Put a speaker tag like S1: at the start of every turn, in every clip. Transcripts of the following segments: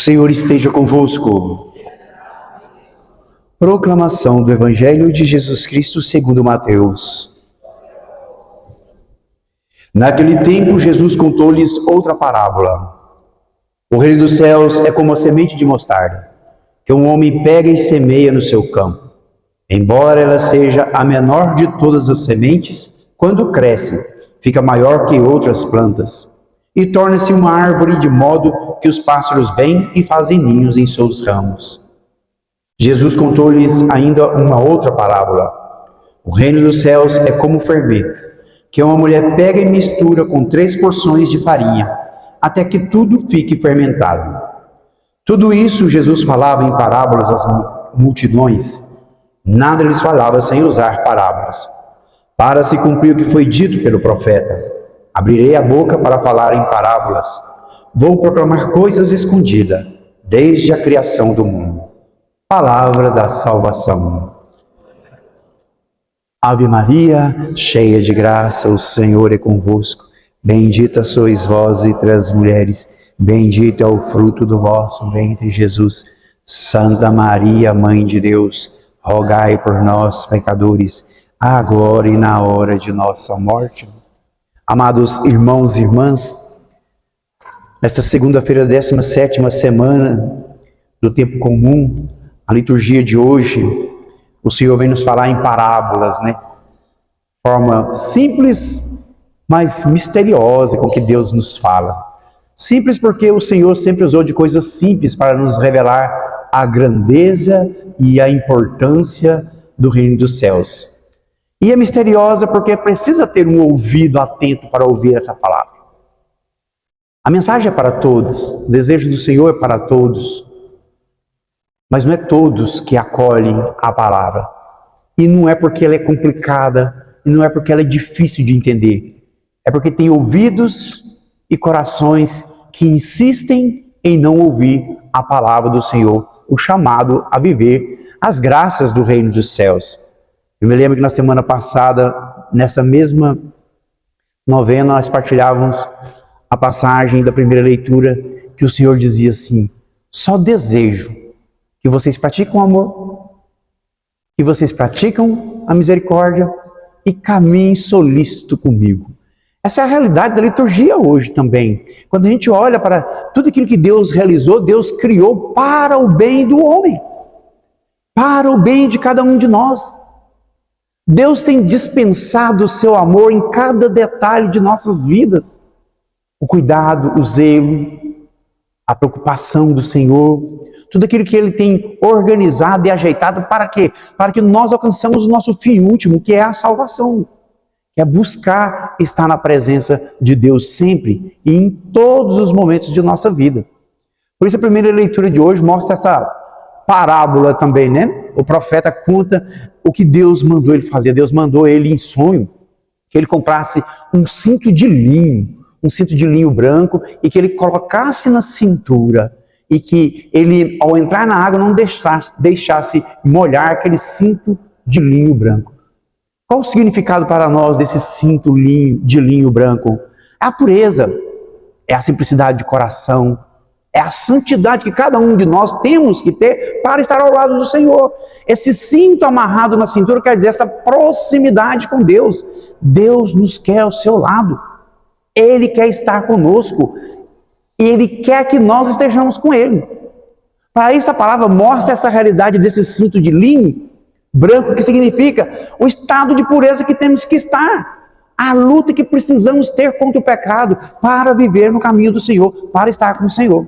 S1: O Senhor esteja convosco. Proclamação do Evangelho de Jesus Cristo segundo Mateus. Naquele tempo, Jesus contou-lhes outra parábola. O reino dos céus é como a semente de mostarda, que um homem pega e semeia no seu campo. Embora ela seja a menor de todas as sementes, quando cresce, fica maior que outras plantas, e torna-se uma árvore de modo que os pássaros vêm e fazem ninhos em seus ramos. Jesus contou-lhes ainda uma outra parábola. O reino dos céus é como fermento, que uma mulher pega e mistura com 3 porções de farinha, até que tudo fique fermentado. Tudo isso Jesus falava em parábolas às multidões. Nada lhes falava sem usar parábolas, para se cumprir o que foi dito pelo profeta. Abrirei a boca para falar em parábolas. Vou proclamar coisas escondidas, desde a criação do mundo. Palavra da salvação. Ave Maria, cheia de graça, o Senhor é convosco. Bendita sois vós entre as mulheres, bendito é o fruto do vosso ventre, Jesus. Santa Maria, Mãe de Deus, rogai por nós, pecadores, agora e na hora de nossa morte. Amados irmãos e irmãs, nesta segunda-feira, 17ª semana do tempo comum, a liturgia de hoje, o Senhor vem nos falar em parábolas, né? Forma simples, mas misteriosa com que Deus nos fala. Simples porque o Senhor sempre usou de coisas simples para nos revelar a grandeza e a importância do reino dos céus. E é misteriosa porque precisa ter um ouvido atento para ouvir essa palavra. A mensagem é para todos, o desejo do Senhor é para todos, mas não é todos que acolhem a palavra. E não é porque ela é complicada, e não é porque ela é difícil de entender. É porque tem ouvidos e corações que insistem em não ouvir a palavra do Senhor, o chamado a viver as graças do reino dos céus. Eu me lembro que na semana passada, nessa mesma novena, nós partilhávamos a passagem da primeira leitura, que o Senhor dizia assim: só desejo que vocês praticam o amor, que vocês praticam a misericórdia e caminhem solícito comigo. Essa é a realidade da liturgia hoje também. Quando a gente olha para tudo aquilo que Deus realizou, Deus criou para o bem do homem, para o bem de cada um de nós. Deus tem dispensado o seu amor em cada detalhe de nossas vidas. O cuidado, o zelo, a preocupação do Senhor, tudo aquilo que Ele tem organizado e ajeitado para quê? Para que nós alcançamos o nosso fim último, que é a salvação. Que é buscar estar na presença de Deus sempre e em todos os momentos de nossa vida. Por isso a primeira leitura de hoje mostra essa parábola também, né? O profeta conta o que Deus mandou ele fazer. Deus mandou ele em sonho que ele comprasse um cinto de linho branco, e que ele colocasse na cintura, e que ele, ao entrar na água, não deixasse molhar aquele cinto de linho branco. Qual o significado para nós desse cinto de linho branco? É a pureza, é a simplicidade de coração, é a santidade que cada um de nós temos que ter para estar ao lado do Senhor. Esse cinto amarrado na cintura quer dizer essa proximidade com Deus. Deus nos quer ao seu lado. Ele quer estar conosco. Ele quer que nós estejamos com Ele. Para isso a palavra mostra essa realidade desse cinto de linho branco, que significa o estado de pureza que temos que estar. A luta que precisamos ter contra o pecado para viver no caminho do Senhor, para estar com o Senhor.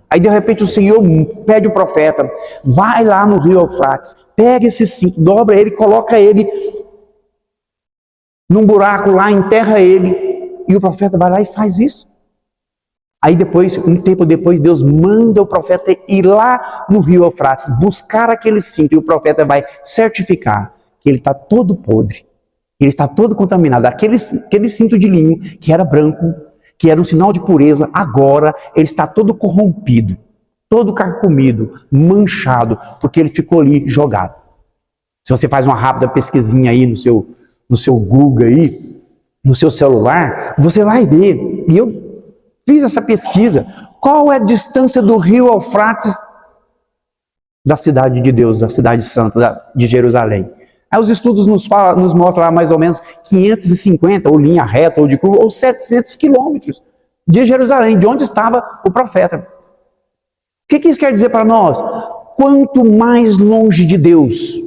S1: Aí de repente o Senhor pede o profeta: vai lá no rio Eufrates, pega esse cinto, dobra ele, coloca ele num buraco lá, enterra ele. E o profeta vai lá e faz isso. Aí depois, um tempo depois, Deus manda o profeta ir lá no rio Eufrates, buscar aquele cinto, e o profeta vai certificar que ele está todo podre, ele está todo contaminado. Aquele cinto de linho que era branco, que era um sinal de pureza, agora ele está todo corrompido, todo carcomido, manchado, porque ele ficou ali jogado. Se você faz uma rápida pesquisinha aí no seu Google aí, no seu celular, você vai ver. E eu Fiz essa pesquisa. Qual é a distância do rio Eufrates da cidade de Deus, da cidade santa de Jerusalém? Aí os estudos nos mostram lá mais ou menos 550, ou linha reta, ou de curva, ou 700 quilômetros de Jerusalém, de onde estava o profeta. O que isso quer dizer para nós? Quanto mais longe de Deus,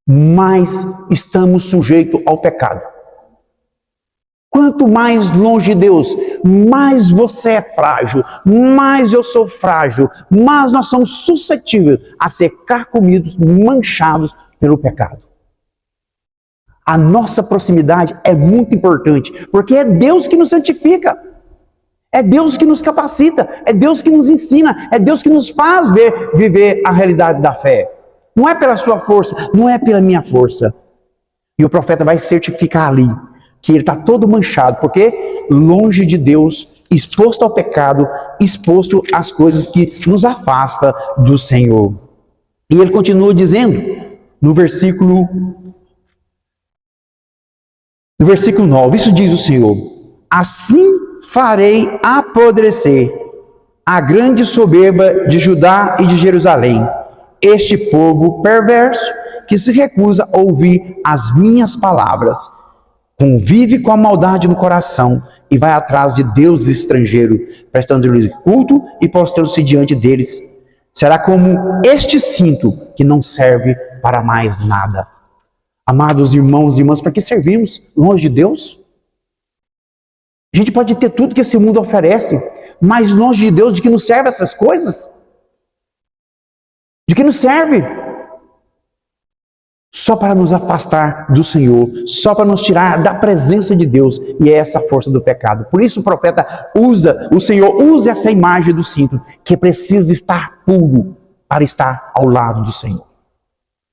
S1: mais estamos sujeitos ao pecado. Quanto mais longe de Deus, mais você é frágil, mais eu sou frágil, mais nós somos suscetíveis a ser carcomidos, manchados pelo pecado. A nossa proximidade é muito importante, porque é Deus que nos santifica, é Deus que nos capacita, é Deus que nos ensina, é Deus que nos faz viver a realidade da fé. Não é pela sua força, não é pela minha força. E o profeta vai certificar ali que ele está todo manchado, porque longe de Deus, exposto ao pecado, exposto às coisas que nos afastam do Senhor. E ele continua dizendo, no versículo 9, isso diz o Senhor: assim farei apodrecer a grande soberba de Judá e de Jerusalém, este povo perverso que se recusa a ouvir as minhas palavras, convive com a maldade no coração e vai atrás de deuses estrangeiros, prestando-lhes culto e prostrando-se diante deles. Será como este cinto que não serve para mais nada. Amados irmãos e irmãs, para que servimos longe de Deus? A gente pode ter tudo que esse mundo oferece, mas longe de Deus, de que nos serve essas coisas? De que nos serve? Só para nos afastar do Senhor, só para nos tirar da presença de Deus, e é essa força do pecado. Por isso o Senhor usa essa imagem do cinto, que precisa estar puro para estar ao lado do Senhor.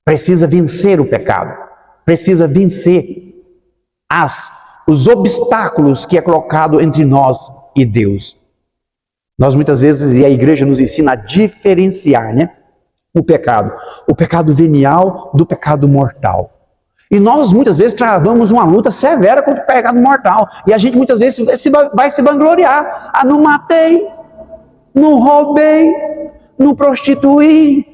S1: Precisa vencer o pecado, precisa vencer os obstáculos que é colocado entre nós e Deus. Nós muitas vezes, e a igreja nos ensina a diferenciar, o pecado venial do pecado mortal. E nós muitas vezes travamos uma luta severa contra o pecado mortal. E a gente muitas vezes vai se vangloriar. Não matei, não roubei, não prostituí,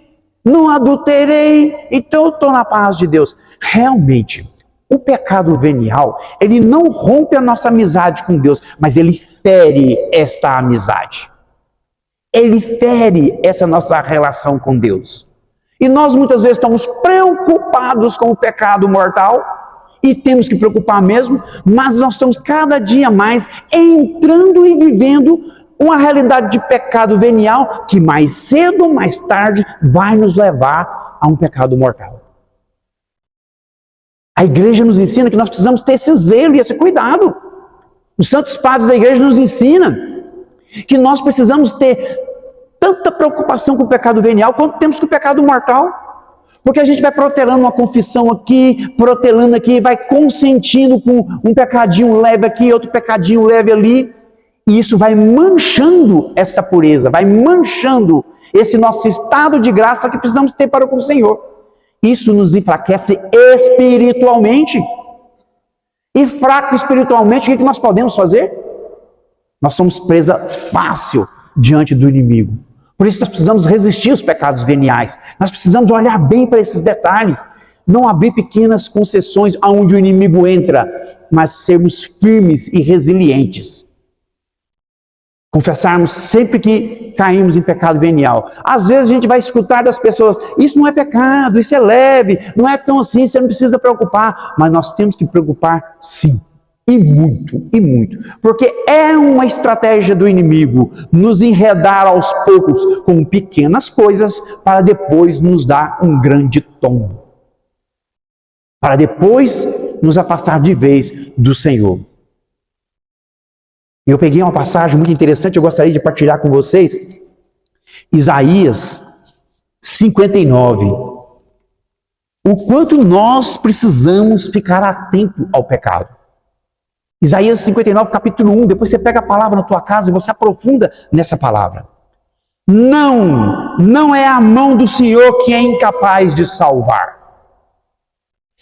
S1: não adulterei, então eu estou na paz de Deus. Realmente, o pecado venial, ele não rompe a nossa amizade com Deus, mas ele fere esta amizade. Ele fere essa nossa relação com Deus. E nós muitas vezes estamos preocupados com o pecado mortal, e temos que preocupar mesmo, mas nós estamos cada dia mais entrando e vivendo uma realidade de pecado venial, que mais cedo ou mais tarde vai nos levar a um pecado mortal. A igreja nos ensina que nós precisamos ter esse zelo e esse cuidado. Os santos padres da igreja nos ensinam que nós precisamos ter tanta preocupação com o pecado venial quanto temos com o pecado mortal. Porque a gente vai protelando uma confissão aqui, protelando aqui, vai consentindo com um pecadinho leve aqui, outro pecadinho leve ali. E isso vai manchando essa pureza, vai manchando esse nosso estado de graça que precisamos ter para com o Senhor. Isso nos enfraquece espiritualmente. E fraco espiritualmente, o que nós podemos fazer? Nós somos presa fácil diante do inimigo. Por isso nós precisamos resistir aos pecados veniais. Nós precisamos olhar bem para esses detalhes. Não abrir pequenas concessões aonde o inimigo entra, mas sermos firmes e resilientes. Confessarmos sempre que caímos em pecado venial. Às vezes a gente vai escutar das pessoas: isso não é pecado, isso é leve, não é tão assim, você não precisa preocupar. Mas nós temos que preocupar sim, e muito, e muito. Porque é uma estratégia do inimigo nos enredar aos poucos com pequenas coisas para depois nos dar um grande tombo. Para depois nos afastar de vez do Senhor. Eu peguei uma passagem muito interessante, eu gostaria de partilhar com vocês. Isaías 59. O quanto nós precisamos ficar atento ao pecado. Isaías 59, capítulo 1. Depois você pega a palavra na tua casa e você aprofunda nessa palavra. Não é a mão do Senhor que é incapaz de salvar.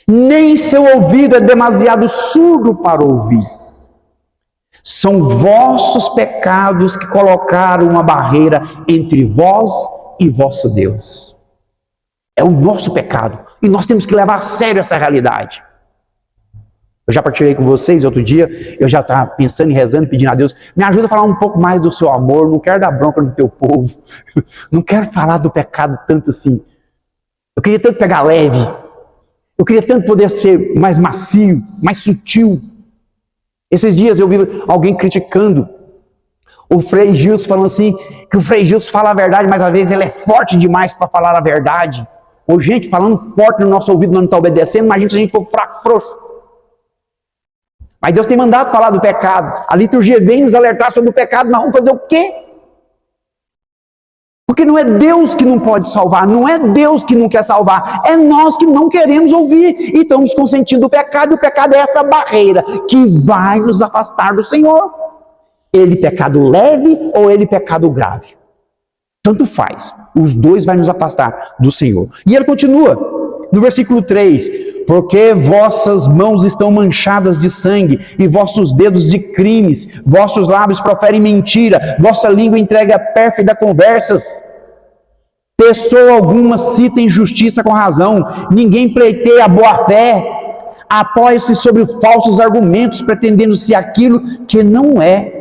S1: Nem seu ouvido é demasiado surdo para ouvir. São vossos pecados que colocaram uma barreira entre vós e vosso Deus. É o nosso pecado. E nós temos que levar a sério essa realidade. Eu já partilhei com vocês outro dia, eu já estava pensando e rezando, pedindo a Deus, me ajuda a falar um pouco mais do seu amor, não quero dar bronca no teu povo, não quero falar do pecado tanto assim. Eu queria tanto pegar leve, eu queria tanto poder ser mais macio, mais sutil. Esses dias eu vi alguém criticando o Frei Gilson, falando assim, que o Frei Gilson fala a verdade, mas às vezes ele é forte demais para falar a verdade. Ou gente falando forte no nosso ouvido, não está obedecendo, imagina se a gente for fraco, frouxo. Mas Deus tem mandado falar do pecado. A liturgia vem nos alertar sobre o pecado, nós vamos fazer o quê? Porque não é Deus que não pode salvar, não é Deus que não quer salvar, é nós que não queremos ouvir e estamos consentindo o pecado, e o pecado é essa barreira que vai nos afastar do Senhor. Ele pecado leve ou ele pecado grave. Tanto faz, os dois vai nos afastar do Senhor. E ele continua, no versículo 3, porque vossas mãos estão manchadas de sangue, e vossos dedos de crimes, vossos lábios proferem mentira, vossa língua entrega pérfida conversas. Pessoa alguma cita injustiça com razão, ninguém pleiteia a boa fé, apoia-se sobre falsos argumentos, pretendendo-se aquilo que não é.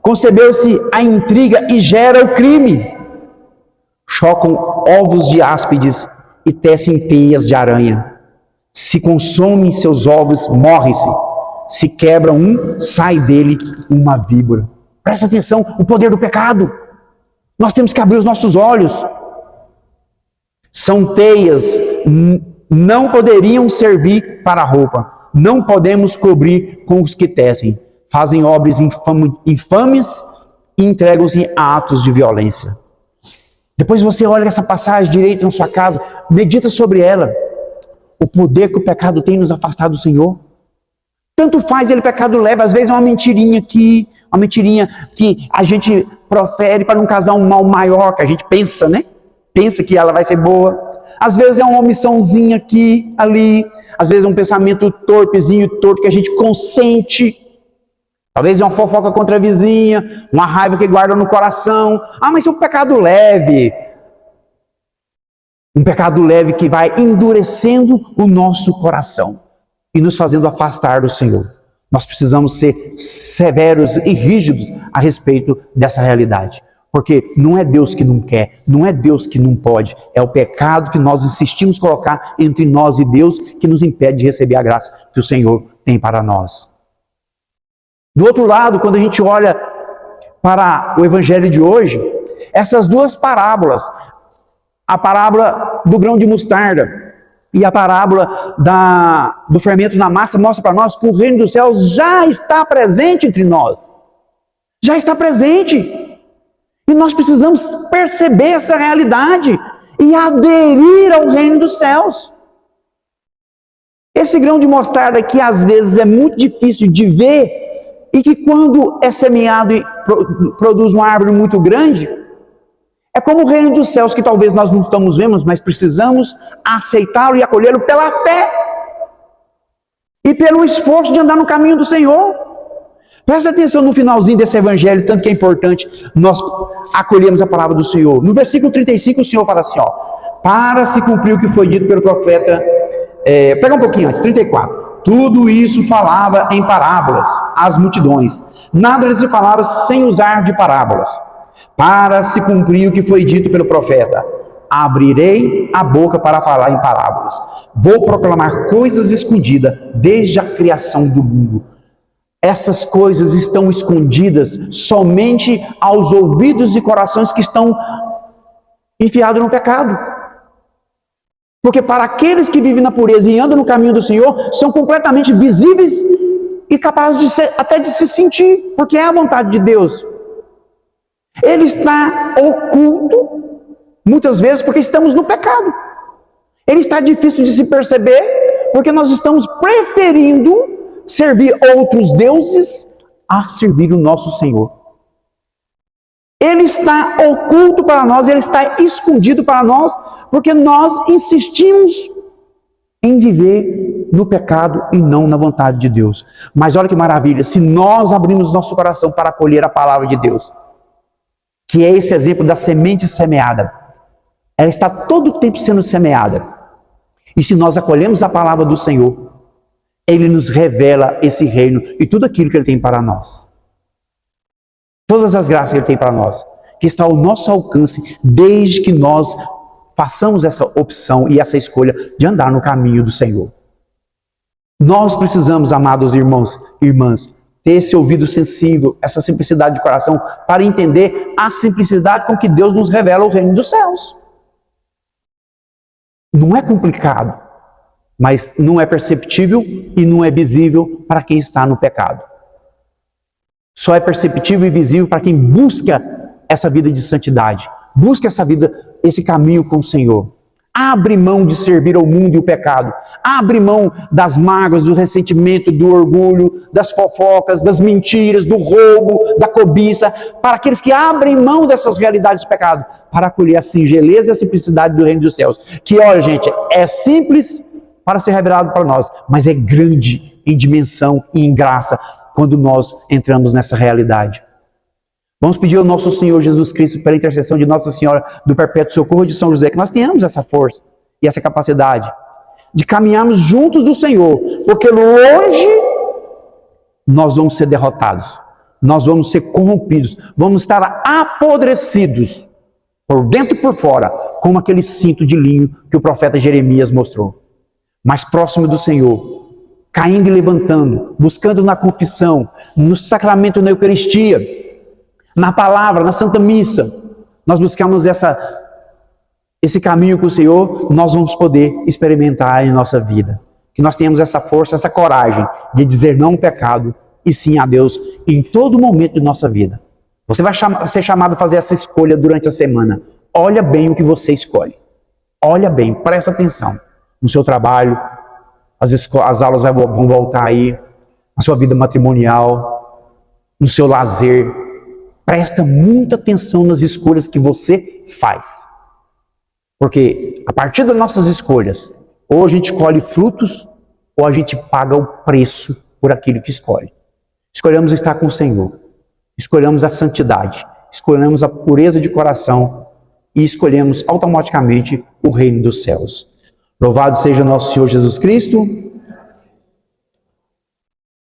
S1: Concebeu-se a intriga e gera o crime. Chocam ovos de áspides e tecem teias de aranha. Se consomem seus ovos, morre-se. Se quebra um, sai dele uma víbora. Presta atenção, o poder do pecado. Nós temos que abrir os nossos olhos. São teias, não poderiam servir para a roupa. Não podemos cobrir com os que tecem. Fazem obras infames e entregam-se a atos de violência. Depois você olha essa passagem direito na sua casa, medita sobre ela. O poder que o pecado tem nos afastar do Senhor. Tanto faz ele pecado leve, às vezes é uma mentirinha aqui, uma mentirinha que a gente profere para não causar um mal maior, que a gente pensa, né? Pensa que ela vai ser boa. Às vezes é uma omissãozinha aqui, ali. Às vezes é um pensamento torpezinho, torto, que a gente consente. Talvez é uma fofoca contra a vizinha, uma raiva que guarda no coração. Ah, mas é um pecado leve. Um pecado leve que vai endurecendo o nosso coração e nos fazendo afastar do Senhor. Nós precisamos ser severos e rígidos a respeito dessa realidade. Porque não é Deus que não quer, não é Deus que não pode. É o pecado que nós insistimos colocar entre nós e Deus que nos impede de receber a graça que o Senhor tem para nós. Do outro lado, quando a gente olha para o evangelho de hoje, essas duas parábolas, a parábola do grão de mostarda e a parábola do fermento na massa, mostra para nós que o reino dos céus já está presente entre nós. Já está presente. E nós precisamos perceber essa realidade e aderir ao reino dos céus. Esse grão de mostarda que às vezes é muito difícil de ver, e que quando é semeado e produz uma árvore muito grande, é como o reino dos céus que talvez nós não estamos vendo, mas precisamos aceitá-lo e acolhê-lo pela fé e pelo esforço de andar no caminho do Senhor. Presta atenção no finalzinho desse evangelho, tanto que é importante nós acolhermos a palavra do Senhor. No versículo 35 o Senhor fala assim, para se cumprir o que foi dito pelo profeta, pega um pouquinho antes, 34. Tudo isso falava em parábolas às multidões. Nada lhes falava sem usar de parábolas. Para se cumprir o que foi dito pelo profeta. Abrirei a boca para falar em parábolas. Vou proclamar coisas escondidas desde a criação do mundo. Essas coisas estão escondidas somente aos ouvidos e corações que estão enfiados no pecado. Porque para aqueles que vivem na pureza e andam no caminho do Senhor, são completamente visíveis e capazes até de se sentir, porque é a vontade de Deus. Ele está oculto, muitas vezes, porque estamos no pecado. Ele está difícil de se perceber, porque nós estamos preferindo servir outros deuses a servir o nosso Senhor. Ele está oculto para nós, ele está escondido para nós, porque nós insistimos em viver no pecado e não na vontade de Deus. Mas olha que maravilha, se nós abrimos nosso coração para acolher a palavra de Deus, que é esse exemplo da semente semeada, ela está todo o tempo sendo semeada. E se nós acolhemos a palavra do Senhor, Ele nos revela esse reino e tudo aquilo que Ele tem para nós. Todas as graças que Ele tem para nós, que está ao nosso alcance, desde que nós façamos essa opção e essa escolha de andar no caminho do Senhor. Nós precisamos, amados irmãos e irmãs, ter esse ouvido sensível, essa simplicidade de coração, para entender a simplicidade com que Deus nos revela o reino dos céus. Não é complicado, mas não é perceptível e não é visível para quem está no pecado. Só é perceptível e visível para quem busca essa vida de santidade, busca essa vida, esse caminho com o Senhor. Abre mão de servir ao mundo e o pecado. Abre mão das mágoas, do ressentimento, do orgulho, das fofocas, das mentiras, do roubo, da cobiça. Para aqueles que abrem mão dessas realidades do pecado, para acolher a singeleza e a simplicidade do reino dos céus. Que, olha, gente, é simples para ser revelado para nós, mas é grande em dimensão e em graça quando nós entramos nessa realidade. Vamos pedir ao nosso Senhor Jesus Cristo, pela intercessão de Nossa Senhora do Perpétuo Socorro de São José, que nós tenhamos essa força e essa capacidade de caminharmos juntos do Senhor, porque longe nós vamos ser derrotados, nós vamos ser corrompidos, vamos estar apodrecidos por dentro e por fora, como aquele cinto de linho que o profeta Jeremias mostrou. Mas próximo do Senhor, caindo e levantando, buscando na confissão, no sacramento, na Eucaristia, na palavra, na Santa Missa, nós buscamos esse caminho com o Senhor, nós vamos poder experimentar em nossa vida. Que nós tenhamos essa força, essa coragem de dizer não ao pecado e sim a Deus em todo momento de nossa vida. Você vai ser chamado a fazer essa escolha durante a semana. Olha bem o que você escolhe. Olha bem, presta atenção. No seu trabalho, as aulas vão voltar aí, na sua vida matrimonial, no seu lazer. Presta muita atenção nas escolhas que você faz. Porque a partir das nossas escolhas, ou a gente colhe frutos, ou a gente paga o preço por aquilo que escolhe. Escolhemos estar com o Senhor. Escolhemos a santidade. Escolhemos a pureza de coração. E escolhemos automaticamente o reino dos céus. Louvado seja nosso Senhor Jesus Cristo.